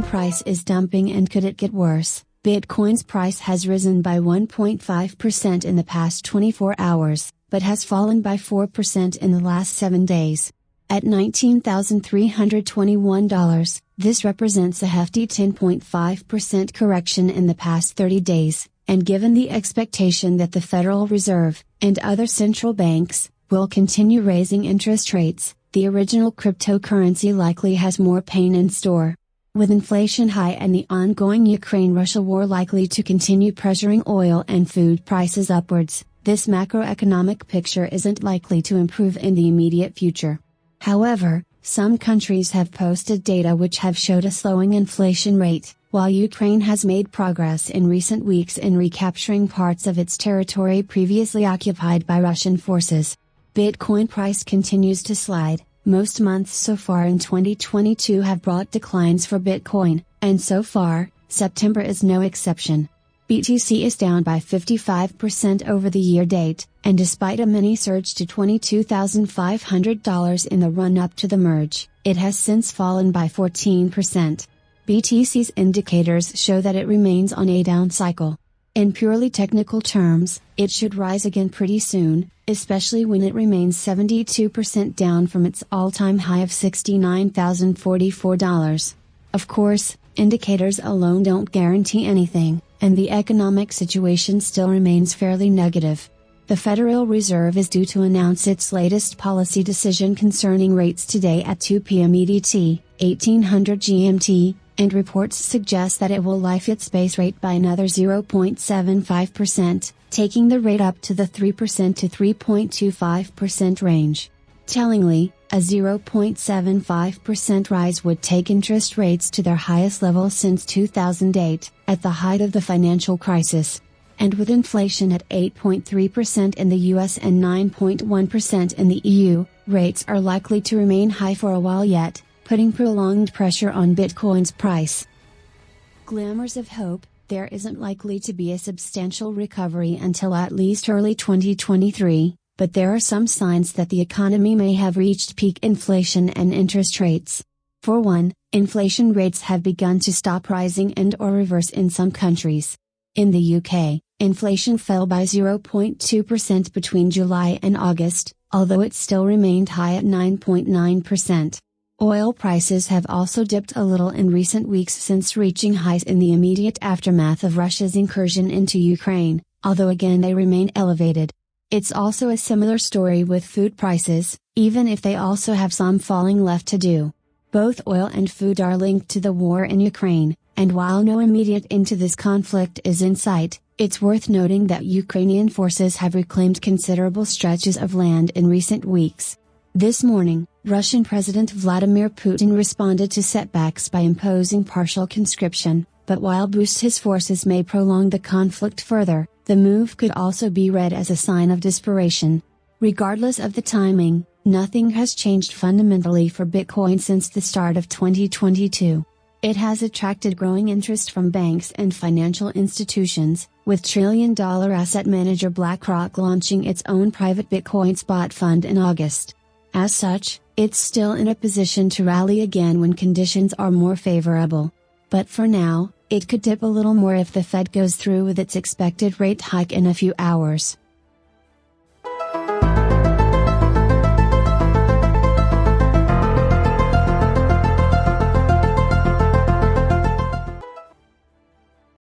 price is dumping, and could it get worse? Bitcoin's price has risen by 1.5% in the past 24 hours, but has fallen by 4% in the last 7 days. At $19,321, this represents a hefty 10.5% correction in the past 30 days, and given the expectation that the Federal Reserve, and other central banks, will continue raising interest rates, the original cryptocurrency likely has more pain in store. With inflation high and the ongoing Ukraine-Russia war likely to continue pressuring oil and food prices upwards, this macroeconomic picture isn't likely to improve in the immediate future. However, some countries have posted data which have showed a slowing inflation rate, while Ukraine has made progress in recent weeks in recapturing parts of its territory previously occupied by Russian forces. Bitcoin price continues to slide. Most months so far in 2022 have brought declines for Bitcoin, and so far, September is no exception. BTC is down by 55% over the year date, and despite a mini surge to $22,500 in the run-up to the merge, it has since fallen by 14%. BTC's indicators show that it remains on a down cycle. In purely technical terms, it should rise again pretty soon, especially when it remains 72% down from its all-time high of $69,044. Of course, indicators alone don't guarantee anything, and the economic situation still remains fairly negative. The Federal Reserve is due to announce its latest policy decision concerning rates today at 2 p.m. EDT, 1800 GMT, and reports suggest that it will lift its base rate by another 0.75%, taking the rate up to the 3% to 3.25% range. Tellingly, a 0.75% rise would take interest rates to their highest level since 2008, at the height of the financial crisis. And with inflation at 8.3% in the US and 9.1% in the EU, rates are likely to remain high for a while yet, putting prolonged pressure on Bitcoin's price. Glimmers of hope: there isn't likely to be a substantial recovery until at least early 2023, but there are some signs that the economy may have reached peak inflation and interest rates. For one, inflation rates have begun to stop rising and/or reverse in some countries. In the UK, inflation fell by 0.2% between July and August, although it still remained high at 9.9%. Oil prices have also dipped a little in recent weeks since reaching highs in the immediate aftermath of Russia's incursion into Ukraine, although again they remain elevated. It's also a similar story with food prices, even if they also have some falling left to do. Both oil and food are linked to the war in Ukraine, and while no immediate end to this conflict is in sight, it's worth noting that Ukrainian forces have reclaimed considerable stretches of land in recent weeks. This morning, Russian President Vladimir Putin responded to setbacks by imposing partial conscription, but while boost his forces may prolong the conflict further, the move could also be read as a sign of desperation. Regardless of the timing, nothing has changed fundamentally for Bitcoin since the start of 2022. It has attracted growing interest from banks and financial institutions, with trillion-dollar asset manager BlackRock launching its own private Bitcoin spot fund in August. As such, it's still in a position to rally again when conditions are more favorable. But for now, it could dip a little more if the Fed goes through with its expected rate hike in a few hours.